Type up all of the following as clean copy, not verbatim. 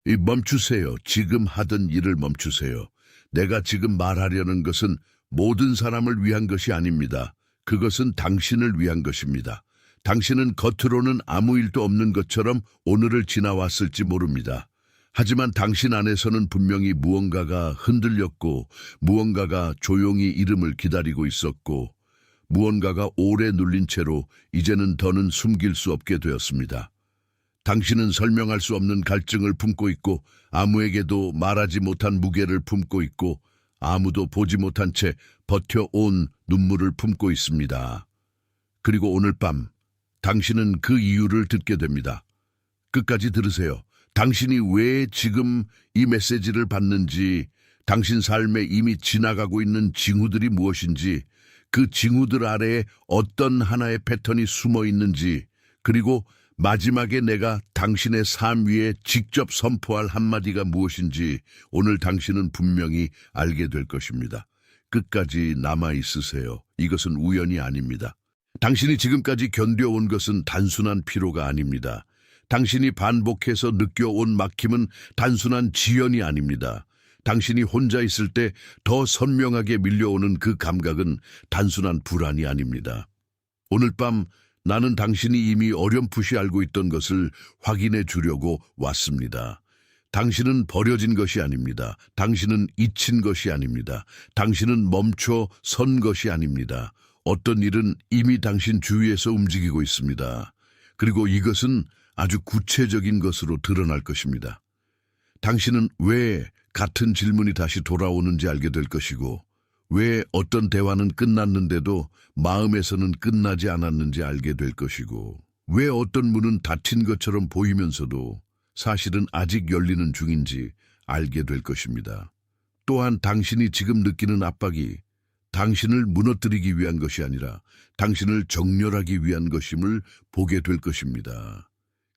멈추세요. 지금 하던 일을 멈추세요. 내가 지금 말하려는 것은 모든 사람을 위한 것이 아닙니다. 그것은 당신을 위한 것입니다. 당신은 겉으로는 아무 일도 없는 것처럼 오늘을 지나왔을지 모릅니다. 하지만 당신 안에서는 분명히 무언가가 흔들렸고, 무언가가 조용히 이름을 기다리고 있었고, 무언가가 오래 눌린 채로 이제는 더는 숨길 수 없게 되었습니다. 당신은 설명할 수 없는 갈증을 품고 있고, 아무에게도 말하지 못한 무게를 품고 있고, 아무도 보지 못한 채 버텨온 눈물을 품고 있습니다. 그리고 오늘 밤 당신은 그 이유를 듣게 됩니다. 끝까지 들으세요. 당신이 왜 지금 이 메시지를 받는지, 당신 삶에 이미 지나가고 있는 징후들이 무엇인지, 그 징후들 아래에 어떤 하나의 패턴이 숨어 있는지, 그리고 마지막에 내가 당신의 삶 위에 직접 선포할 한마디가 무엇인지 오늘 당신은 분명히 알게 될 것입니다. 끝까지 남아 있으세요. 이것은 우연이 아닙니다. 당신이 지금까지 견뎌온 것은 단순한 피로가 아닙니다. 당신이 반복해서 느껴온 막힘은 단순한 지연이 아닙니다. 당신이 혼자 있을 때 더 선명하게 밀려오는 그 감각은 단순한 불안이 아닙니다. 오늘 밤 나는 당신이 이미 어렴풋이 알고 있던 것을 확인해 주려고 왔습니다. 당신은 버려진 것이 아닙니다. 당신은 잊힌 것이 아닙니다. 당신은 멈춰 선 것이 아닙니다. 어떤 일은 이미 당신 주위에서 움직이고 있습니다. 그리고 이것은 아주 구체적인 것으로 드러날 것입니다. 당신은 왜 같은 질문이 다시 돌아오는지 알게 될 것이고, 왜 어떤 대화는 끝났는데도 마음에서는 끝나지 않았는지 알게 될 것이고, 왜 어떤 문은 닫힌 것처럼 보이면서도 사실은 아직 열리는 중인지 알게 될 것입니다. 또한 당신이 지금 느끼는 압박이 당신을 무너뜨리기 위한 것이 아니라 당신을 정렬하기 위한 것임을 보게 될 것입니다.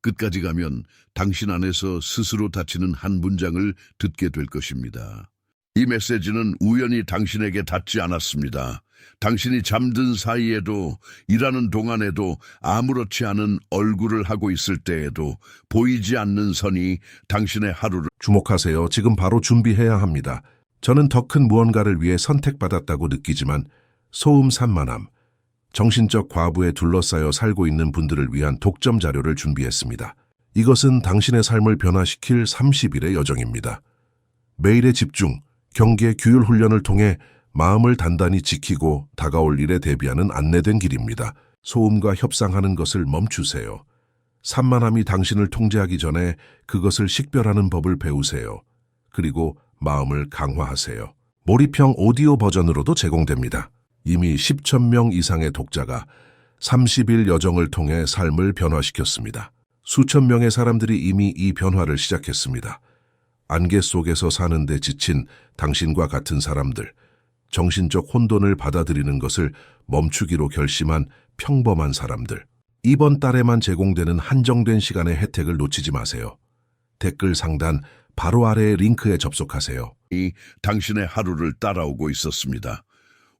끝까지 가면 당신 안에서 스스로 닫히는 한 문장을 듣게 될 것입니다. 이 메시지는 우연히 당신에게 닿지 않았습니다. 당신이 잠든 사이에도, 일하는 동안에도, 아무렇지 않은 얼굴을 하고 있을 때에도 보이지 않는 선이 당신의 하루를 주목하세요. 지금 바로 준비해야 합니다. 저는 더 큰 무언가를 위해 선택받았다고 느끼지만 소음 산만함, 정신적 과부에 둘러싸여 살고 있는 분들을 위한 독점 자료를 준비했습니다. 이것은 당신의 삶을 변화시킬 30일의 여정입니다. 매일의 집중, 경계, 규율 훈련을 통해 마음을 단단히 지키고 다가올 일에 대비하는 안내된 길입니다. 소음과 협상하는 것을 멈추세요. 산만함이 당신을 통제하기 전에 그것을 식별하는 법을 배우세요. 그리고 마음을 강화하세요. 몰입형 오디오 버전으로도 제공됩니다. 이미 10,000명 이상의 독자가 30일 여정을 통해 삶을 변화시켰습니다. 수천 명의 사람들이 이미 이 변화를 시작했습니다. 안개 속에서 사는데 지친 당신과 같은 사람들, 정신적 혼돈을 받아들이는 것을 멈추기로 결심한 평범한 사람들. 이번 달에만 제공되는 한정된 시간의 혜택을 놓치지 마세요. 댓글 상단 바로 아래의 링크에 접속하세요. 당신의 하루를 따라오고 있었습니다.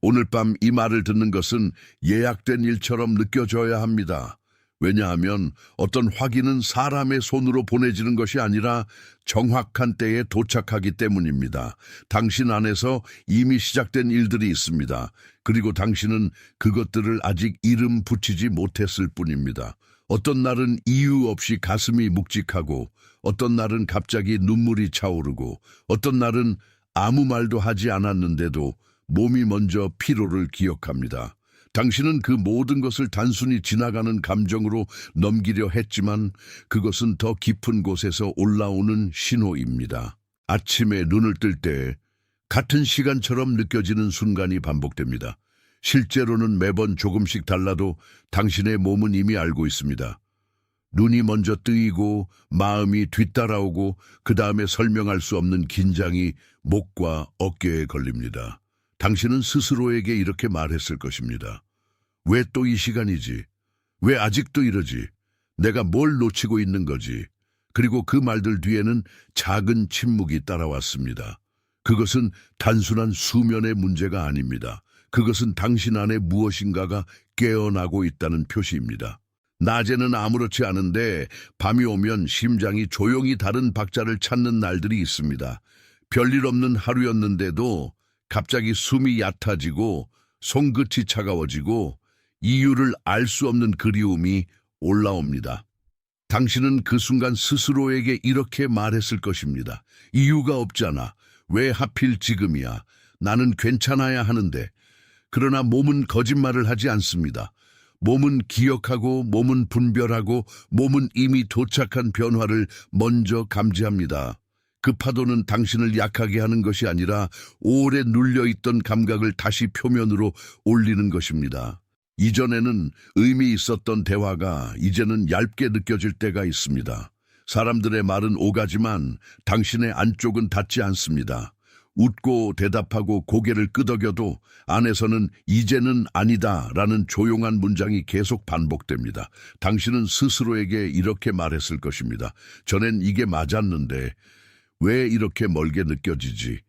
오늘 밤 이 말을 듣는 것은 예약된 일처럼 느껴져야 합니다. 왜냐하면 어떤 확인은 사람의 손으로 보내지는 것이 아니라 정확한 때에 도착하기 때문입니다. 당신 안에서 이미 시작된 일들이 있습니다. 그리고 당신은 그것들을 아직 이름 붙이지 못했을 뿐입니다. 어떤 날은 이유 없이 가슴이 묵직하고, 어떤 날은 갑자기 눈물이 차오르고, 어떤 날은 아무 말도 하지 않았는데도 몸이 먼저 피로를 기억합니다. 당신은 그 모든 것을 단순히 지나가는 감정으로 넘기려 했지만 그것은 더 깊은 곳에서 올라오는 신호입니다. 아침에 눈을 뜰 때 같은 시간처럼 느껴지는 순간이 반복됩니다. 실제로는 매번 조금씩 달라도 당신의 몸은 이미 알고 있습니다. 눈이 먼저 뜨이고 마음이 뒤따라오고 그 다음에 설명할 수 없는 긴장이 목과 어깨에 걸립니다. 당신은 스스로에게 이렇게 말했을 것입니다. 왜 또 이 시간이지? 왜 아직도 이러지? 내가 뭘 놓치고 있는 거지? 그리고 그 말들 뒤에는 작은 침묵이 따라왔습니다. 그것은 단순한 수면의 문제가 아닙니다. 그것은 당신 안에 무엇인가가 깨어나고 있다는 표시입니다. 낮에는 아무렇지 않은데 밤이 오면 심장이 조용히 다른 박자를 찾는 날들이 있습니다. 별일 없는 하루였는데도 갑자기 숨이 얕아지고 손끝이 차가워지고 이유를 알 수 없는 그리움이 올라옵니다. 당신은 그 순간 스스로에게 이렇게 말했을 것입니다. 이유가 없잖아. 왜 하필 지금이야? 나는 괜찮아야 하는데. 그러나 몸은 거짓말을 하지 않습니다. 몸은 기억하고 몸은 분별하고 몸은 이미 도착한 변화를 먼저 감지합니다. 그 파도는 당신을 약하게 하는 것이 아니라 오래 눌려있던 감각을 다시 표면으로 올리는 것입니다. 이전에는 의미 있었던 대화가 이제는 얇게 느껴질 때가 있습니다. 사람들의 말은 오가지만 당신의 안쪽은 닿지 않습니다. 웃고 대답하고 고개를 끄덕여도 안에서는 이제는 아니다 라는 조용한 문장이 계속 반복됩니다. 당신은 스스로에게 이렇게 말했을 것입니다. 전엔 이게 맞았는데 왜 이렇게 멀게 느껴지지?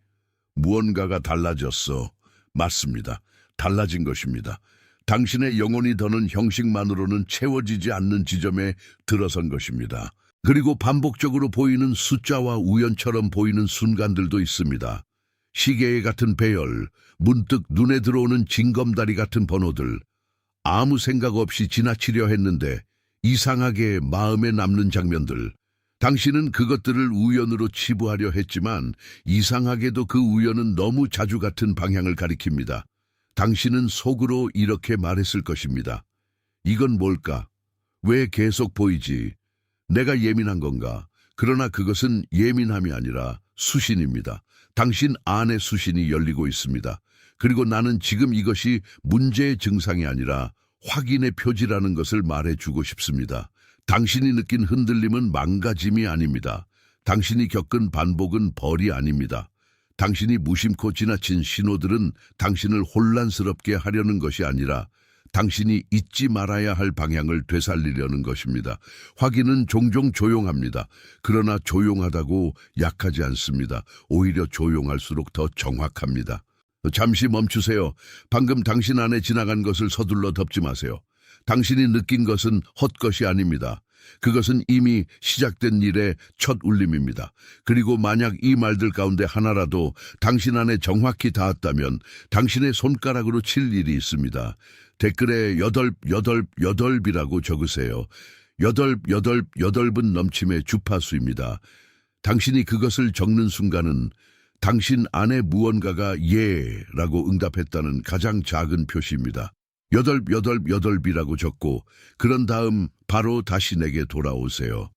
무언가가 달라졌어. 맞습니다. 달라진 것입니다. 당신의 영혼이 더는 형식만으로는 채워지지 않는 지점에 들어선 것입니다. 그리고 반복적으로 보이는 숫자와 우연처럼 보이는 순간들도 있습니다. 시계 같은 배열, 문득 눈에 들어오는 징검다리 같은 번호들, 아무 생각 없이 지나치려 했는데 이상하게 마음에 남는 장면들. 당신은 그것들을 우연으로 치부하려 했지만 이상하게도 그 우연은 너무 자주 같은 방향을 가리킵니다. 당신은 속으로 이렇게 말했을 것입니다. 이건 뭘까? 왜 계속 보이지? 내가 예민한 건가? 그러나 그것은 예민함이 아니라 수신입니다. 당신 안의 수신이 열리고 있습니다. 그리고 나는 지금 이것이 문제의 증상이 아니라 확인의 표지라는 것을 말해주고 싶습니다. 당신이 느낀 흔들림은 망가짐이 아닙니다. 당신이 겪은 반복은 벌이 아닙니다. 당신이 무심코 지나친 신호들은 당신을 혼란스럽게 하려는 것이 아니라 당신이 잊지 말아야 할 방향을 되살리려는 것입니다. 확인은 종종 조용합니다. 그러나 조용하다고 약하지 않습니다. 오히려 조용할수록 더 정확합니다. 잠시 멈추세요. 방금 당신 안에 지나간 것을 서둘러 덮지 마세요. 당신이 느낀 것은 헛것이 아닙니다. 그것은 이미 시작된 일의 첫 울림입니다. 그리고 만약 이 말들 가운데 하나라도 당신 안에 정확히 닿았다면 당신의 손가락으로 칠 일이 있습니다. 댓글에 여덟이라고 적으세요. 여덟은 넘침의 주파수입니다. 당신이 그것을 적는 순간은 당신 안에 무언가가 예라고 응답했다는 가장 작은 표시입니다. 여덟이라고 적고 그런 다음 바로 다시 내게 돌아오세요.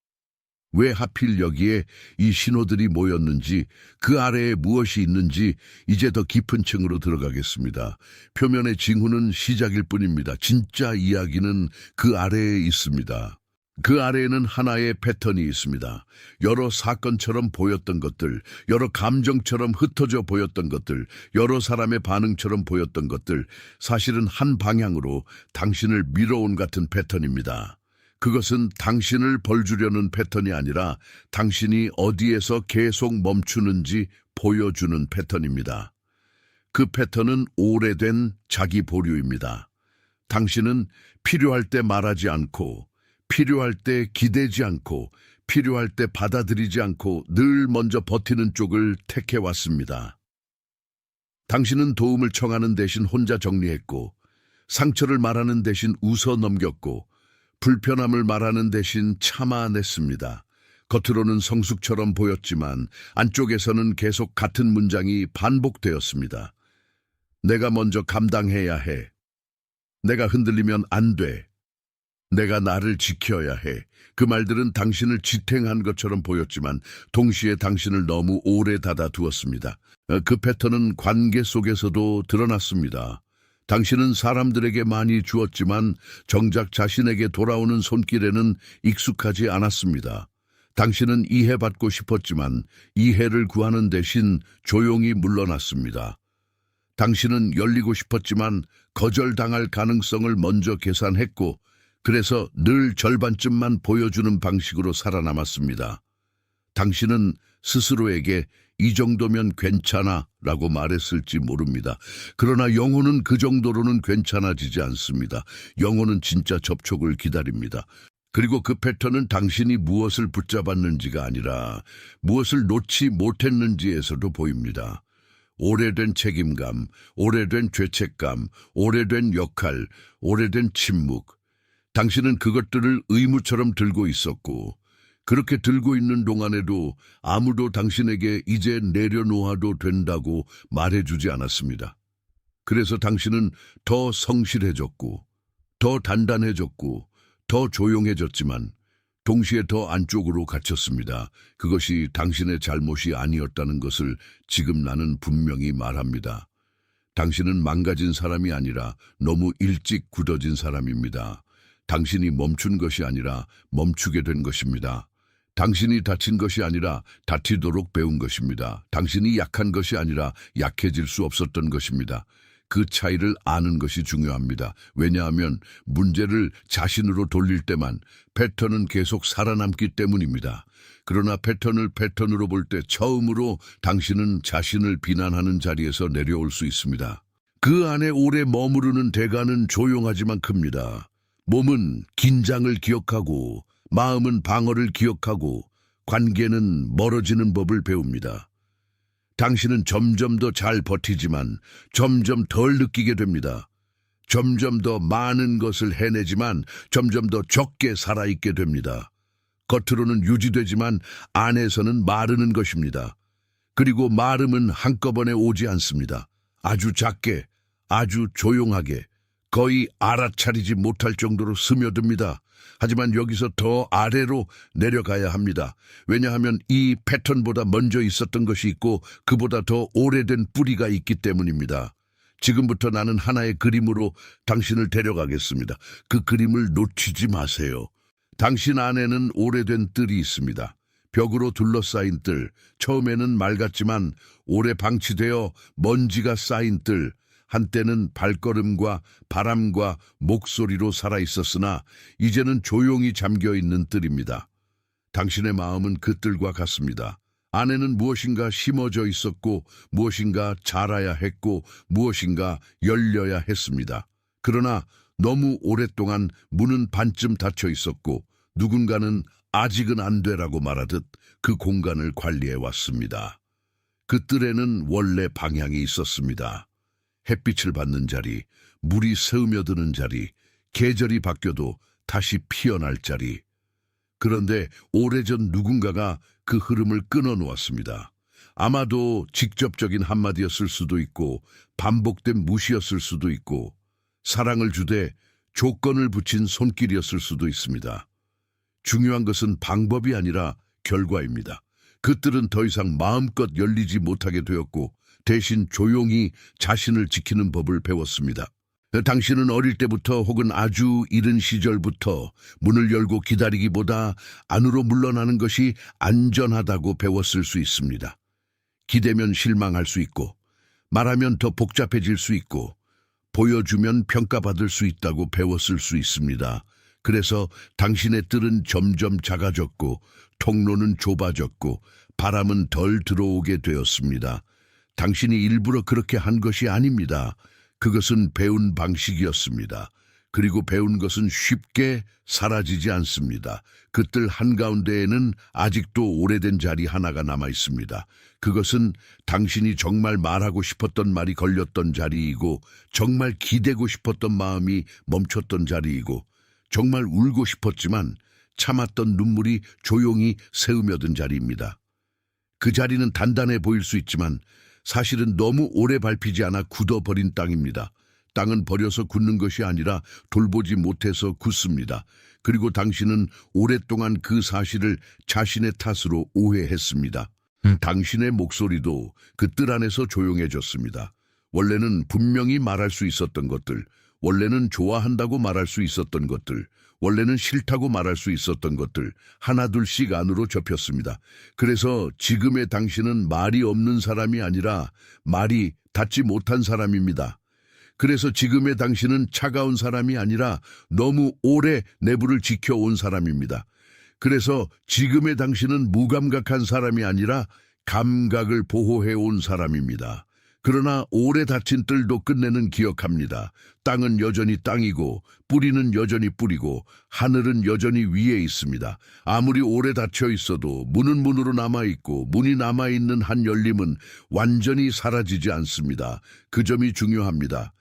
왜 하필 여기에 이 신호들이 모였는지, 그 아래에 무엇이 있는지 이제 더 깊은 층으로 들어가겠습니다. 표면의 징후는 시작일 뿐입니다. 진짜 이야기는 그 아래에 있습니다. 그 아래에는 하나의 패턴이 있습니다. 여러 사건처럼 보였던 것들, 여러 감정처럼 흩어져 보였던 것들, 여러 사람의 반응처럼 보였던 것들, 사실은 한 방향으로 당신을 밀어온 같은 패턴입니다. 그것은 당신을 벌주려는 패턴이 아니라 당신이 어디에서 계속 멈추는지 보여주는 패턴입니다. 그 패턴은 오래된 자기 보류입니다. 당신은 필요할 때 말하지 않고, 필요할 때 기대지 않고, 필요할 때 받아들이지 않고 늘 먼저 버티는 쪽을 택해왔습니다. 당신은 도움을 청하는 대신 혼자 정리했고, 상처를 말하는 대신 웃어 넘겼고, 불편함을 말하는 대신 참아냈습니다. 겉으로는 성숙처럼 보였지만 안쪽에서는 계속 같은 문장이 반복되었습니다. 내가 먼저 감당해야 해. 내가 흔들리면 안 돼. 내가 나를 지켜야 해. 그 말들은 당신을 지탱한 것처럼 보였지만 동시에 당신을 너무 오래 닫아두었습니다. 그 패턴은 관계 속에서도 드러났습니다. 당신은 사람들에게 많이 주었지만 정작 자신에게 돌아오는 손길에는 익숙하지 않았습니다. 당신은 이해받고 싶었지만 이해를 구하는 대신 조용히 물러났습니다. 당신은 열리고 싶었지만 거절당할 가능성을 먼저 계산했고 그래서 늘 절반쯤만 보여주는 방식으로 살아남았습니다. 당신은 스스로에게 이 정도면 괜찮아 라고 말했을지 모릅니다. 그러나 영혼은 그 정도로는 괜찮아지지 않습니다. 영혼은 진짜 접촉을 기다립니다. 그리고 그 패턴은 당신이 무엇을 붙잡았는지가 아니라 무엇을 놓지 못했는지에서도 보입니다. 오래된 책임감, 오래된 죄책감, 오래된 역할, 오래된 침묵. 당신은 그것들을 의무처럼 들고 있었고 그렇게 들고 있는 동안에도 아무도 당신에게 이제 내려놓아도 된다고 말해주지 않았습니다. 그래서 당신은 더 성실해졌고 더 단단해졌고 더 조용해졌지만 동시에 더 안쪽으로 갇혔습니다. 그것이 당신의 잘못이 아니었다는 것을 지금 나는 분명히 말합니다. 당신은 망가진 사람이 아니라 너무 일찍 굳어진 사람입니다. 당신이 멈춘 것이 아니라 멈추게 된 것입니다. 당신이 다친 것이 아니라 다치도록 배운 것입니다. 당신이 약한 것이 아니라 약해질 수 없었던 것입니다. 그 차이를 아는 것이 중요합니다. 왜냐하면 문제를 자신으로 돌릴 때만 패턴은 계속 살아남기 때문입니다. 그러나 패턴을 패턴으로 볼 때 처음으로 당신은 자신을 비난하는 자리에서 내려올 수 있습니다. 그 안에 오래 머무르는 대가는 조용하지만 큽니다. 몸은 긴장을 기억하고 마음은 방어를 기억하고 관계는 멀어지는 법을 배웁니다. 당신은 점점 더 잘 버티지만 점점 덜 느끼게 됩니다. 점점 더 많은 것을 해내지만 점점 더 적게 살아있게 됩니다. 겉으로는 유지되지만 안에서는 마르는 것입니다. 그리고 마름은 한꺼번에 오지 않습니다. 아주 작게, 아주 조용하게, 거의 알아차리지 못할 정도로 스며듭니다. 하지만 여기서 더 아래로 내려가야 합니다. 왜냐하면 이 패턴보다 먼저 있었던 것이 있고 그보다 더 오래된 뿌리가 있기 때문입니다. 지금부터 나는 하나의 그림으로 당신을 데려가겠습니다. 그 그림을 놓치지 마세요. 당신 안에는 오래된 뜰이 있습니다. 벽으로 둘러싸인 뜰, 처음에는 맑았지만 오래 방치되어 먼지가 쌓인 뜰, 한때는 발걸음과 바람과 목소리로 살아있었으나 이제는 조용히 잠겨있는 뜰입니다. 당신의 마음은 그 뜰과 같습니다. 안에는 무엇인가 심어져 있었고 무엇인가 자라야 했고 무엇인가 열려야 했습니다. 그러나 너무 오랫동안 문은 반쯤 닫혀 있었고 누군가는 아직은 안 되라고 말하듯 그 공간을 관리해 왔습니다. 그 뜰에는 원래 방향이 있었습니다. 햇빛을 받는 자리, 물이 스며드는 자리, 계절이 바뀌어도 다시 피어날 자리. 그런데 오래전 누군가가 그 흐름을 끊어놓았습니다. 아마도 직접적인 한마디였을 수도 있고 반복된 무시였을 수도 있고 사랑을 주되 조건을 붙인 손길이었을 수도 있습니다. 중요한 것은 방법이 아니라 결과입니다. 그들은 더 이상 마음껏 열리지 못하게 되었고 대신 조용히 자신을 지키는 법을 배웠습니다. 당신은 어릴 때부터 혹은 아주 이른 시절부터 문을 열고 기다리기보다 안으로 물러나는 것이 안전하다고 배웠을 수 있습니다. 기대면 실망할 수 있고 말하면 더 복잡해질 수 있고 보여주면 평가받을 수 있다고 배웠을 수 있습니다. 그래서 당신의 뜰은 점점 작아졌고 통로는 좁아졌고 바람은 덜 들어오게 되었습니다. 당신이 일부러 그렇게 한 것이 아닙니다. 그것은 배운 방식이었습니다. 그리고 배운 것은 쉽게 사라지지 않습니다. 그 뜰 한가운데에는 아직도 오래된 자리 하나가 남아 있습니다. 그것은 당신이 정말 말하고 싶었던 말이 걸렸던 자리이고 정말 기대고 싶었던 마음이 멈췄던 자리이고 정말 울고 싶었지만 참았던 눈물이 조용히 새으며든 자리입니다. 그 자리는 단단해 보일 수 있지만 사실은 너무 오래 밟히지 않아 굳어버린 땅입니다. 땅은 버려서 굳는 것이 아니라 돌보지 못해서 굳습니다. 그리고 당신은 오랫동안 그 사실을 자신의 탓으로 오해했습니다. 당신의 목소리도 그 뜰 안에서 조용해졌습니다. 원래는 분명히 말할 수 있었던 것들, 원래는 좋아한다고 말할 수 있었던 것들, 원래는 싫다고 말할 수 있었던 것들 하나둘씩 안으로 접혔습니다. 그래서 지금의 당신은 말이 없는 사람이 아니라 말이 닿지 못한 사람입니다. 그래서 지금의 당신은 차가운 사람이 아니라 너무 오래 내부를 지켜온 사람입니다. 그래서 지금의 당신은 무감각한 사람이 아니라 감각을 보호해온 사람입니다. 그러나 오래 닫힌 뜰도 끝내는 기억합니다. 땅은 여전히 땅이고 뿌리는 여전히 뿌리고 하늘은 여전히 위에 있습니다. 아무리 오래 닫혀 있어도 문은 문으로 남아있고 문이 남아있는 한 열림은 완전히 사라지지 않습니다. 그 점이 중요합니다.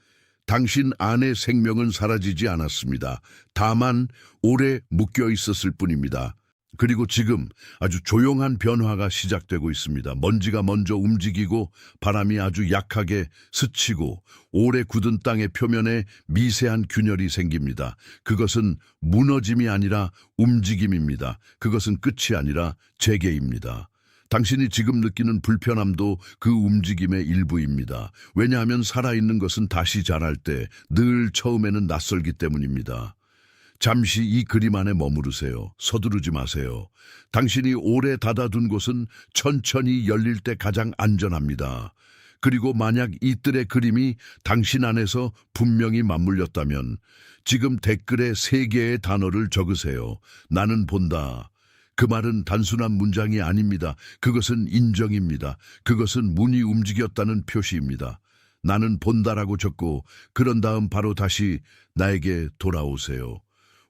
당신 안의 생명은 사라지지 않았습니다. 다만 오래 묶여 있었을 뿐입니다. 그리고 지금 아주 조용한 변화가 시작되고 있습니다. 먼지가 먼저 움직이고 바람이 아주 약하게 스치고 오래 굳은 땅의 표면에 미세한 균열이 생깁니다. 그것은 무너짐이 아니라 움직임입니다. 그것은 끝이 아니라 재개입니다. 당신이 지금 느끼는 불편함도 그 움직임의 일부입니다. 왜냐하면 살아있는 것은 다시 자랄 때 늘 처음에는 낯설기 때문입니다. 잠시 이 그림 안에 머무르세요. 서두르지 마세요. 당신이 오래 닫아둔 곳은 천천히 열릴 때 가장 안전합니다. 그리고 만약 이 뜰의 그림이 당신 안에서 분명히 맞물렸다면 지금 댓글에 3개의 단어를 적으세요. 나는 본다. 그 말은 단순한 문장이 아닙니다. 그것은 인정입니다. 그것은 문이 움직였다는 표시입니다. 나는 본다라고 적고 그런 다음 바로 다시 나에게 돌아오세요.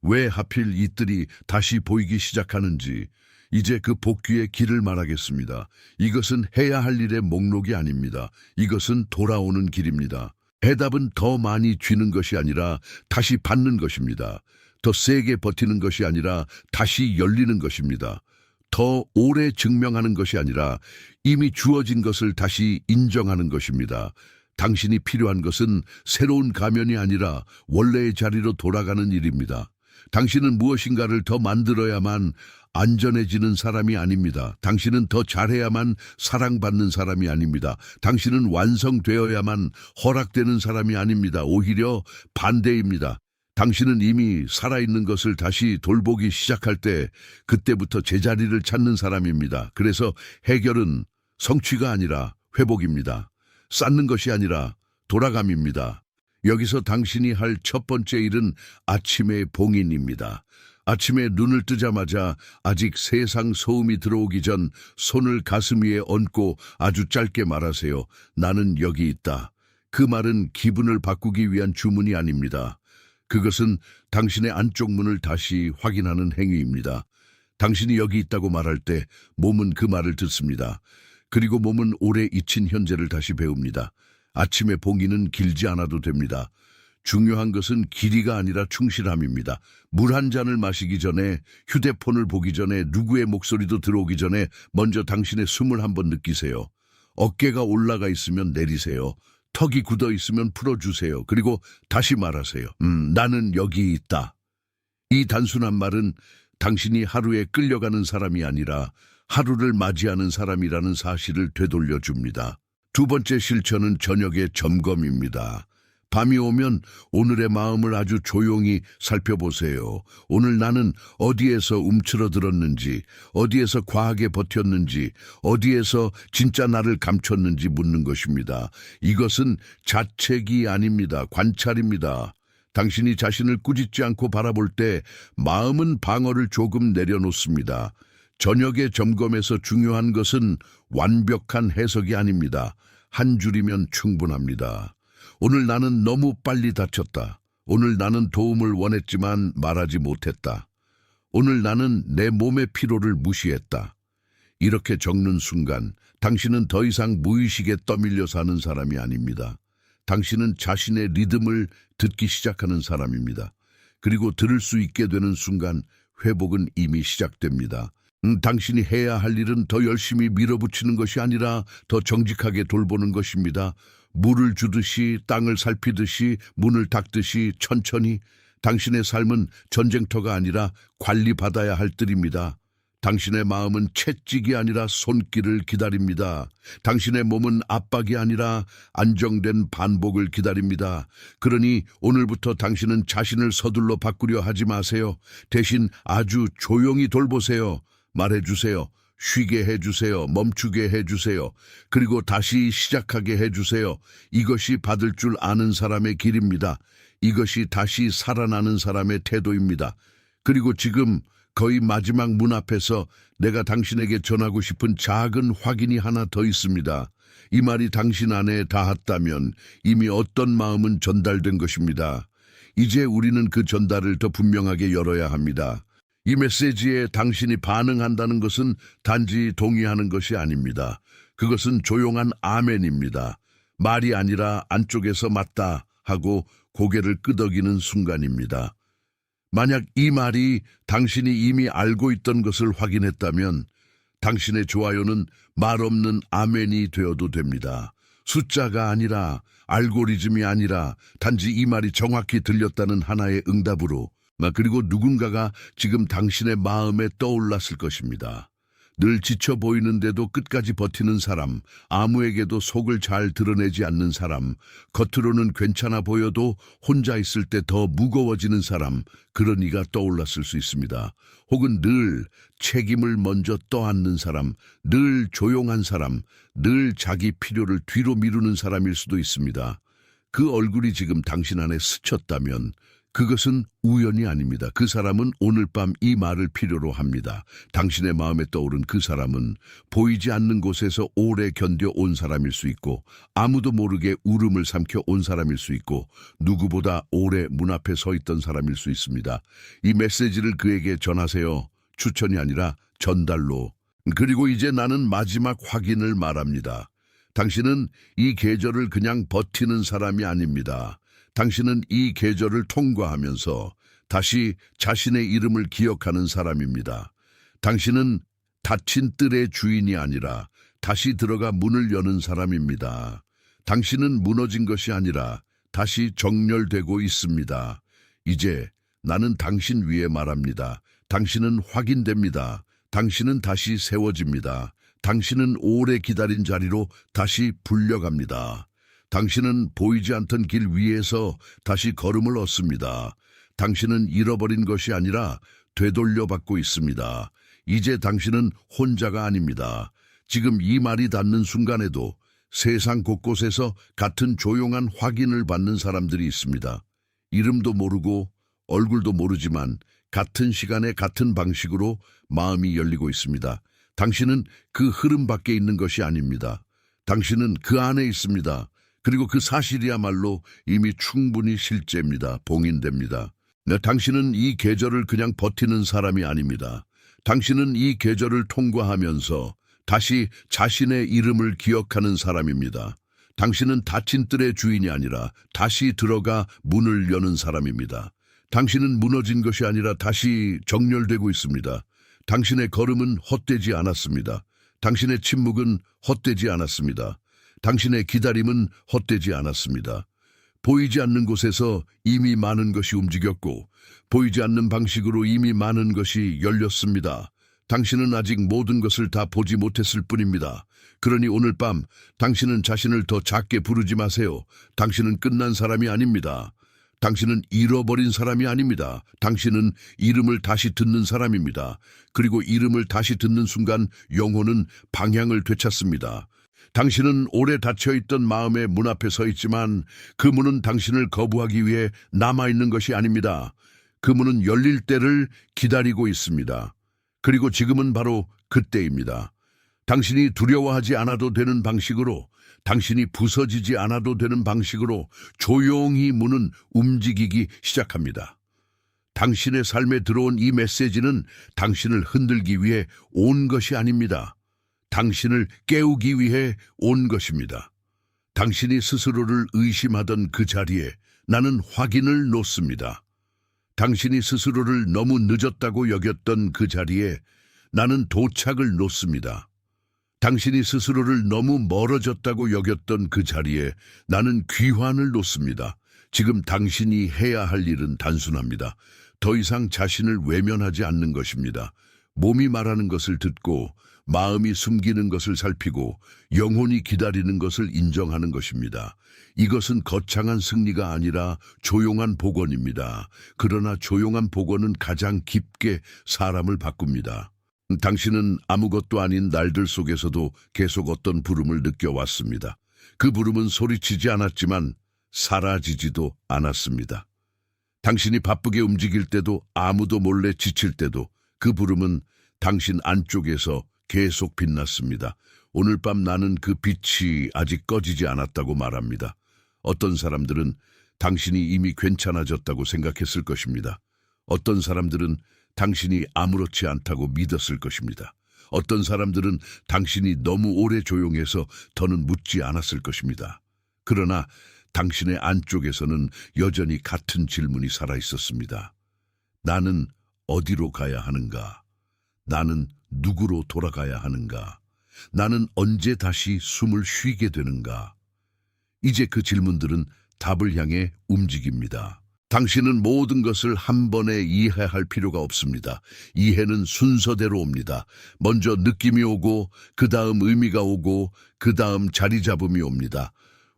왜 하필 이 뜰이 다시 보이기 시작하는지 이제 그 복귀의 길을 말하겠습니다. 이것은 해야 할 일의 목록이 아닙니다. 이것은 돌아오는 길입니다. 해답은 더 많이 쥐는 것이 아니라 다시 받는 것입니다. 더 세게 버티는 것이 아니라 다시 열리는 것입니다. 더 오래 증명하는 것이 아니라 이미 주어진 것을 다시 인정하는 것입니다. 당신이 필요한 것은 새로운 가면이 아니라 원래의 자리로 돌아가는 일입니다. 당신은 무엇인가를 더 만들어야만 안전해지는 사람이 아닙니다. 당신은 더 잘해야만 사랑받는 사람이 아닙니다. 당신은 완성되어야만 허락되는 사람이 아닙니다. 오히려 반대입니다. 당신은 이미 살아있는 것을 다시 돌보기 시작할 때 그때부터 제자리를 찾는 사람입니다. 그래서 해결은 성취가 아니라 회복입니다. 쌓는 것이 아니라 돌아감입니다. 여기서 당신이 할 첫 번째 일은 아침의 봉인입니다. 아침에 눈을 뜨자마자 아직 세상 소음이 들어오기 전 손을 가슴 위에 얹고 아주 짧게 말하세요. 나는 여기 있다. 그 말은 기분을 바꾸기 위한 주문이 아닙니다. 그것은 당신의 안쪽 문을 다시 확인하는 행위입니다. 당신이 여기 있다고 말할 때 몸은 그 말을 듣습니다. 그리고 몸은 오래 잊힌 현재를 다시 배웁니다. 아침의 봉인은 길지 않아도 됩니다. 중요한 것은 길이가 아니라 충실함입니다. 물 한 잔을 마시기 전에, 휴대폰을 보기 전에, 누구의 목소리도 들어오기 전에 먼저 당신의 숨을 한번 느끼세요. 어깨가 올라가 있으면 내리세요. 턱이 굳어 있으면 풀어주세요. 그리고 다시 말하세요. 나는 여기 있다. 이 단순한 말은 당신이 하루에 끌려가는 사람이 아니라 하루를 맞이하는 사람이라는 사실을 되돌려줍니다. 두 번째 실천은 저녁의 점검입니다. 밤이 오면 오늘의 마음을 아주 조용히 살펴보세요. 오늘 나는 어디에서 움츠러들었는지, 어디에서 과하게 버텼는지, 어디에서 진짜 나를 감췄는지 묻는 것입니다. 이것은 자책이 아닙니다. 관찰입니다. 당신이 자신을 꾸짖지 않고 바라볼 때 마음은 방어를 조금 내려놓습니다. 저녁의 점검에서 중요한 것은 완벽한 해석이 아닙니다. 한 줄이면 충분합니다. 오늘 나는 너무 빨리 다쳤다. 오늘 나는 도움을 원했지만 말하지 못했다. 오늘 나는 내 몸의 피로를 무시했다. 이렇게 적는 순간 당신은 더 이상 무의식에 떠밀려 사는 사람이 아닙니다. 당신은 자신의 리듬을 듣기 시작하는 사람입니다. 그리고 들을 수 있게 되는 순간 회복은 이미 시작됩니다. 당신이 해야 할 일은 더 열심히 밀어붙이는 것이 아니라 더 정직하게 돌보는 것입니다. 물을 주듯이, 땅을 살피듯이, 문을 닫듯이 천천히. 당신의 삶은 전쟁터가 아니라 관리받아야 할 뜰입니다. 당신의 마음은 채찍이 아니라 손길을 기다립니다. 당신의 몸은 압박이 아니라 안정된 반복을 기다립니다. 그러니 오늘부터 당신은 자신을 서둘러 바꾸려 하지 마세요. 대신 아주 조용히 돌보세요. 말해주세요. 쉬게 해주세요. 멈추게 해주세요. 그리고 다시 시작하게 해주세요. 이것이 받을 줄 아는 사람의 길입니다. 이것이 다시 살아나는 사람의 태도입니다. 그리고 지금 거의 마지막 문 앞에서 내가 당신에게 전하고 싶은 작은 확인이 하나 더 있습니다. 이 말이 당신 안에 닿았다면 이미 어떤 마음은 전달된 것입니다. 이제 우리는 그 전달을 더 분명하게 열어야 합니다. 이 메시지에 당신이 반응한다는 것은 단지 동의하는 것이 아닙니다. 그것은 조용한 아멘입니다. 말이 아니라 안쪽에서 맞다 하고 고개를 끄덕이는 순간입니다. 만약 이 말이 당신이 이미 알고 있던 것을 확인했다면 당신의 좋아요는 말 없는 아멘이 되어도 됩니다. 숫자가 아니라 알고리즘이 아니라 단지 이 말이 정확히 들렸다는 하나의 응답으로 그리고 누군가가 지금 당신의 마음에 떠올랐을 것입니다. 늘 지쳐 보이는데도 끝까지 버티는 사람, 아무에게도 속을 잘 드러내지 않는 사람, 겉으로는 괜찮아 보여도 혼자 있을 때 더 무거워지는 사람, 그런 이가 떠올랐을 수 있습니다. 혹은 늘 책임을 먼저 떠안는 사람, 늘 조용한 사람, 늘 자기 필요를 뒤로 미루는 사람일 수도 있습니다. 그 얼굴이 지금 당신 안에 스쳤다면 그것은 우연이 아닙니다. 그 사람은 오늘 밤 이 말을 필요로 합니다. 당신의 마음에 떠오른 그 사람은 보이지 않는 곳에서 오래 견뎌온 사람일 수 있고 아무도 모르게 울음을 삼켜 온 사람일 수 있고 누구보다 오래 문 앞에 서 있던 사람일 수 있습니다. 이 메시지를 그에게 전하세요. 추천이 아니라 전달로. 그리고 이제 나는 마지막 확인을 말합니다. 당신은 이 계절을 그냥 버티는 사람이 아닙니다. 당신은 이 계절을 통과하면서 다시 자신의 이름을 기억하는 사람입니다. 당신은 닫힌 뜰의 주인이 아니라 다시 들어가 문을 여는 사람입니다. 당신은 무너진 것이 아니라 다시 정렬되고 있습니다. 이제 나는 당신 위에 말합니다. 당신은 확인됩니다. 당신은 다시 세워집니다. 당신은 오래 기다린 자리로 다시 불려갑니다. 당신은 보이지 않던 길 위에서 다시 걸음을 얻습니다. 당신은 잃어버린 것이 아니라 되돌려받고 있습니다. 이제 당신은 혼자가 아닙니다. 지금 이 말이 닿는 순간에도 세상 곳곳에서 같은 조용한 확인을 받는 사람들이 있습니다. 이름도 모르고 얼굴도 모르지만 같은 시간에 같은 방식으로 마음이 열리고 있습니다. 당신은 그 흐름 밖에 있는 것이 아닙니다. 당신은 그 안에 있습니다. 그리고 그 사실이야말로 이미 충분히 실제입니다. 봉인됩니다. 당신은 이 계절을 그냥 버티는 사람이 아닙니다. 당신은 이 계절을 통과하면서 다시 자신의 이름을 기억하는 사람입니다. 당신은 닫힌 뜰의 주인이 아니라 다시 들어가 문을 여는 사람입니다. 당신은 무너진 것이 아니라 다시 정렬되고 있습니다. 당신의 걸음은 헛되지 않았습니다. 당신의 침묵은 헛되지 않았습니다. 당신의 기다림은 헛되지 않았습니다. 보이지 않는 곳에서 이미 많은 것이 움직였고 보이지 않는 방식으로 이미 많은 것이 열렸습니다. 당신은 아직 모든 것을 다 보지 못했을 뿐입니다. 그러니 오늘 밤 당신은 자신을 더 작게 부르지 마세요. 당신은 끝난 사람이 아닙니다. 당신은 잃어버린 사람이 아닙니다. 당신은 이름을 다시 듣는 사람입니다. 그리고 이름을 다시 듣는 순간 영혼은 방향을 되찾습니다. 당신은 오래 닫혀있던 마음의 문 앞에 서 있지만 그 문은 당신을 거부하기 위해 남아있는 것이 아닙니다. 그 문은 열릴 때를 기다리고 있습니다. 그리고 지금은 바로 그때입니다. 당신이 두려워하지 않아도 되는 방식으로, 당신이 부서지지 않아도 되는 방식으로 조용히 문은 움직이기 시작합니다. 당신의 삶에 들어온 이 메시지는 당신을 흔들기 위해 온 것이 아닙니다. 당신을 깨우기 위해 온 것입니다. 당신이 스스로를 의심하던 그 자리에 나는 확인을 놓습니다. 당신이 스스로를 너무 늦었다고 여겼던 그 자리에 나는 도착을 놓습니다. 당신이 스스로를 너무 멀어졌다고 여겼던 그 자리에 나는 귀환을 놓습니다. 지금 당신이 해야 할 일은 단순합니다. 더 이상 자신을 외면하지 않는 것입니다. 몸이 말하는 것을 듣고 마음이 숨기는 것을 살피고 영혼이 기다리는 것을 인정하는 것입니다. 이것은 거창한 승리가 아니라 조용한 복원입니다. 그러나 조용한 복원은 가장 깊게 사람을 바꿉니다. 당신은 아무것도 아닌 날들 속에서도 계속 어떤 부름을 느껴왔습니다. 그 부름은 소리치지 않았지만 사라지지도 않았습니다. 당신이 바쁘게 움직일 때도 아무도 몰래 지칠 때도 그 부름은 당신 안쪽에서 계속 빛났습니다. 오늘 밤 나는 그 빛이 아직 꺼지지 않았다고 말합니다. 어떤 사람들은 당신이 이미 괜찮아졌다고 생각했을 것입니다. 어떤 사람들은 당신이 아무렇지 않다고 믿었을 것입니다. 어떤 사람들은 당신이 너무 오래 조용해서 더는 묻지 않았을 것입니다. 그러나 당신의 안쪽에서는 여전히 같은 질문이 살아있었습니다. 나는 어디로 가야 하는가? 나는 누구로 돌아가야 하는가? 나는 언제 다시 숨을 쉬게 되는가? 이제 그 질문들은 답을 향해 움직입니다. 당신은 모든 것을 한 번에 이해할 필요가 없습니다. 이해는 순서대로 옵니다. 먼저 느낌이 오고, 그 다음 의미가 오고, 그 다음 자리 잡음이 옵니다.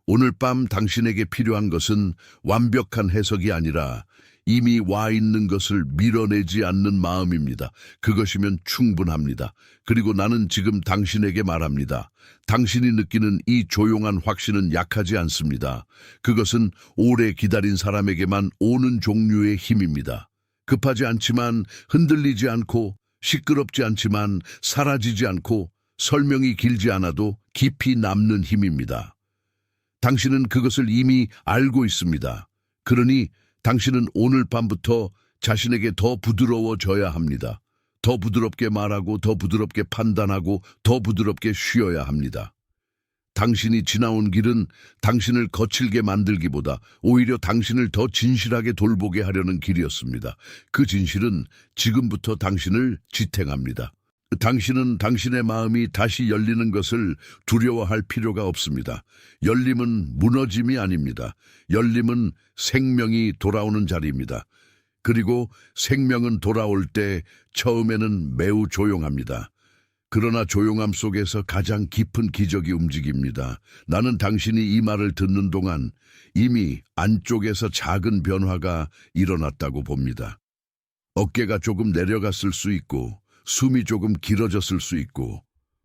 오늘 밤 당신에게 필요한 것은 완벽한 해석이 아니라 이미 와 있는 것을 밀어내지 않는 마음입니다. 그것이면 충분합니다. 그리고 나는 지금 당신에게 말합니다. 당신이 느끼는 이 조용한 확신은 약하지 않습니다. 그것은 오래 기다린 사람에게만 오는 종류의 힘입니다. 급하지 않지만 흔들리지 않고, 시끄럽지 않지만 사라지지 않고, 설명이 길지 않아도 깊이 남는 힘입니다. 당신은 그것을 이미 알고 있습니다. 그러니 당신은 오늘 밤부터 자신에게 더 부드러워져야 합니다. 더 부드럽게 말하고, 더 부드럽게 판단하고, 더 부드럽게 쉬어야 합니다. 당신이 지나온 길은 당신을 거칠게 만들기보다 오히려 당신을 더 진실하게 돌보게 하려는 길이었습니다. 그 진실은 지금부터 당신을 지탱합니다. 당신은 당신의 마음이 다시 열리는 것을 두려워할 필요가 없습니다. 열림은 무너짐이 아닙니다. 열림은 생명이 돌아오는 자리입니다. 그리고 생명은 돌아올 때 처음에는 매우 조용합니다. 그러나 조용함 속에서 가장 깊은 기적이 움직입니다. 나는 당신이 이 말을 듣는 동안 이미 안쪽에서 작은 변화가 일어났다고 봅니다. 어깨가 조금 내려갔을 수 있고, 숨이 조금 길어졌을 수 있고,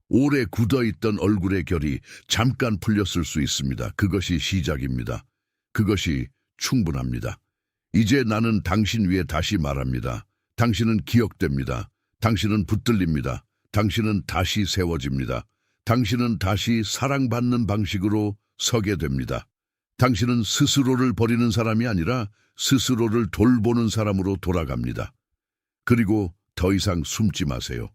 오래 굳어있던 얼굴의 결이 잠깐 풀렸을 수 있습니다. 그것이 시작입니다. 그것이 충분합니다. 이제 나는 당신 위에 다시 말합니다. 당신은 기억됩니다. 당신은 붙들립니다. 당신은 다시 세워집니다. 당신은 다시 사랑받는 방식으로 서게 됩니다. 당신은 스스로를 버리는 사람이 아니라 스스로를 돌보는 사람으로 돌아갑니다. 그리고 더 이상 숨지 마세요.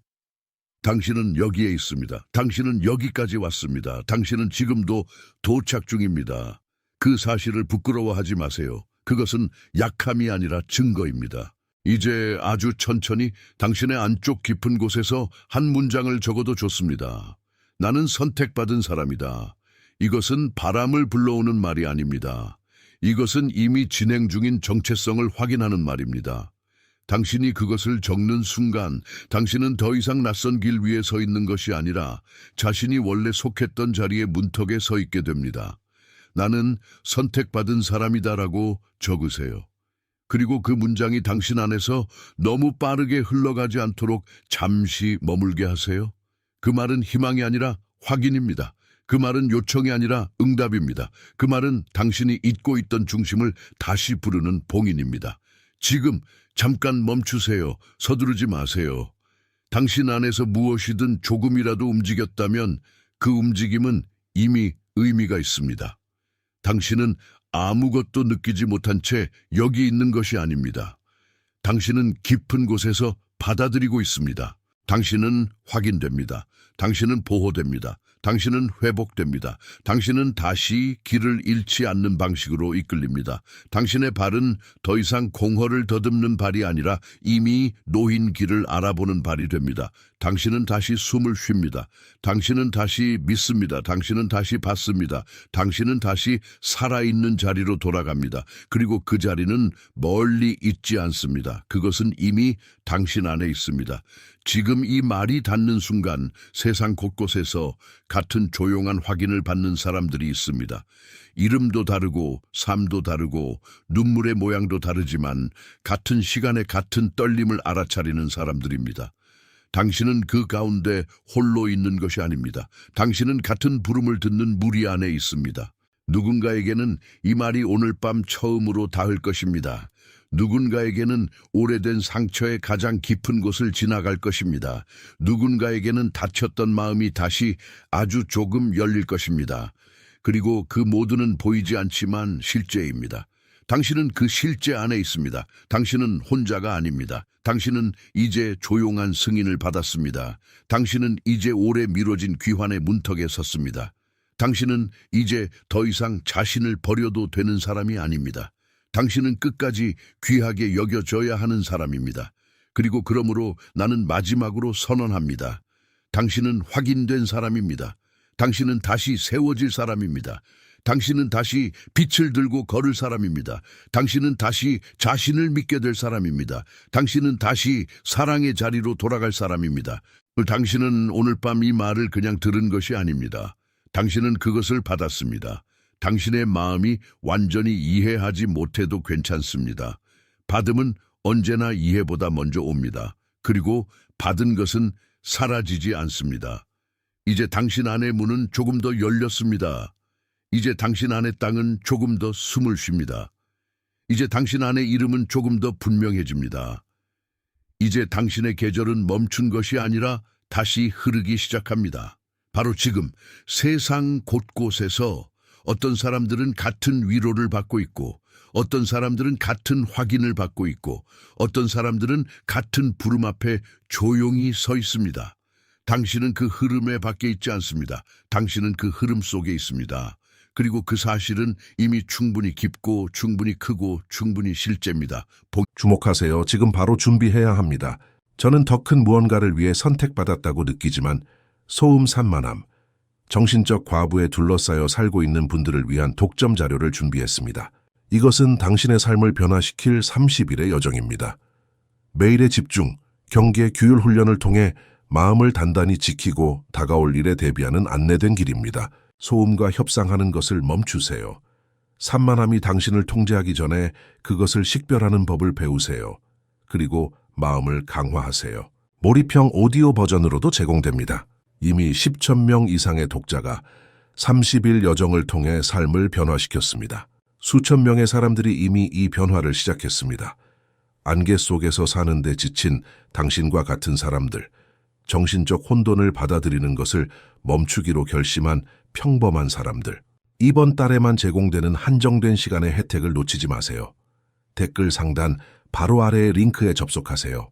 당신은 여기에 있습니다. 당신은 여기까지 왔습니다. 당신은 지금도 도착 중입니다. 그 사실을 부끄러워하지 마세요. 그것은 약함이 아니라 증거입니다. 이제 아주 천천히 당신의 안쪽 깊은 곳에서 한 문장을 적어도 좋습니다. 나는 선택받은 사람이다. 이것은 바람을 불러오는 말이 아닙니다. 이것은 이미 진행 중인 정체성을 확인하는 말입니다. 당신이 그것을 적는 순간 당신은 더 이상 낯선 길 위에 서 있는 것이 아니라 자신이 원래 속했던 자리의 문턱에 서 있게 됩니다. 나는 선택받은 사람이다라고 적으세요. 그리고 그 문장이 당신 안에서 너무 빠르게 흘러가지 않도록 잠시 머물게 하세요. 그 말은 희망이 아니라 확인입니다. 그 말은 요청이 아니라 응답입니다. 그 말은 당신이 잊고 있던 중심을 다시 부르는 봉인입니다. 지금 잠깐 멈추세요. 서두르지 마세요. 당신 안에서 무엇이든 조금이라도 움직였다면 그 움직임은 이미 의미가 있습니다. 당신은 아무것도 느끼지 못한 채 여기 있는 것이 아닙니다. 당신은 깊은 곳에서 받아들이고 있습니다. 당신은 확인됩니다. 당신은 보호됩니다. 당신은 회복됩니다. 당신은 다시 길을 잃지 않는 방식으로 이끌립니다. 당신의 발은 더 이상 공허를 더듬는 발이 아니라 이미 놓인 길을 알아보는 발이 됩니다. 당신은 다시 숨을 쉽니다. 당신은 다시 믿습니다. 당신은 다시 받습니다. 당신은 다시 살아있는 자리로 돌아갑니다. 그리고 그 자리는 멀리 있지 않습니다. 그것은 이미 당신 안에 있습니다. 지금 이 말이 닿는 순간 세상 곳곳에서 같은 조용한 확인을 받는 사람들이 있습니다. 이름도 다르고 삶도 다르고 눈물의 모양도 다르지만 같은 시간에 같은 떨림을 알아차리는 사람들입니다. 당신은 그 가운데 홀로 있는 것이 아닙니다. 당신은 같은 부름을 듣는 무리 안에 있습니다. 누군가에게는 이 말이 오늘 밤 처음으로 닿을 것입니다. 누군가에게는 오래된 상처의 가장 깊은 곳을 지나갈 것입니다. 누군가에게는 다쳤던 마음이 다시 아주 조금 열릴 것입니다. 그리고 그 모두는 보이지 않지만 실제입니다. 당신은 그 실제 안에 있습니다. 당신은 혼자가 아닙니다. 당신은 이제 조용한 승인을 받았습니다. 당신은 이제 오래 미뤄진 귀환의 문턱에 섰습니다. 당신은 이제 더 이상 자신을 버려도 되는 사람이 아닙니다. 당신은 끝까지 귀하게 여겨져야 하는 사람입니다. 그리고 그러므로 나는 마지막으로 선언합니다. 당신은 확인된 사람입니다. 당신은 다시 세워질 사람입니다. 당신은 다시 빛을 들고 걸을 사람입니다. 당신은 다시 자신을 믿게 될 사람입니다. 당신은 다시 사랑의 자리로 돌아갈 사람입니다. 당신은 오늘 밤 이 말을 그냥 들은 것이 아닙니다. 당신은 그것을 받았습니다. 당신의 마음이 완전히 이해하지 못해도 괜찮습니다. 받음은 언제나 이해보다 먼저 옵니다. 그리고 받은 것은 사라지지 않습니다. 이제 당신 안의 문은 조금 더 열렸습니다. 이제 당신 안의 땅은 조금 더 숨을 쉽니다. 이제 당신 안의 이름은 조금 더 분명해집니다. 이제 당신의 계절은 멈춘 것이 아니라 다시 흐르기 시작합니다. 바로 지금 세상 곳곳에서 어떤 사람들은 같은 위로를 받고 있고, 어떤 사람들은 같은 확인을 받고 있고, 어떤 사람들은 같은 부름 앞에 조용히 서 있습니다. 당신은 그 흐름에 밖에 있지 않습니다. 당신은 그 흐름 속에 있습니다. 그리고 그 사실은 이미 충분히 깊고 충분히 크고 충분히 실제입니다. 주목하세요. 지금 바로 준비해야 합니다. 저는 더 큰 무언가를 위해 선택받았다고 느끼지만 소음산만함, 정신적 과부에 둘러싸여 살고 있는 분들을 위한 독점 자료를 준비했습니다. 이것은 당신의 삶을 변화시킬 30일의 여정입니다. 매일의 집중, 경계, 규율 훈련을 통해 마음을 단단히 지키고 다가올 일에 대비하는 안내된 길입니다. 소음과 협상하는 것을 멈추세요. 산만함이 당신을 통제하기 전에 그것을 식별하는 법을 배우세요. 그리고 마음을 강화하세요. 몰입형 오디오 버전으로도 제공됩니다. 이미 10,000명 이상의 독자가 30일 여정을 통해 삶을 변화시켰습니다. 수천 명의 사람들이 이미 이 변화를 시작했습니다. 안개 속에서 사는데 지친 당신과 같은 사람들, 정신적 혼돈을 받아들이는 것을 멈추기로 결심한 평범한 사람들. 이번 달에만 제공되는 한정된 시간의 혜택을 놓치지 마세요. 댓글 상단 바로 아래의 링크에 접속하세요.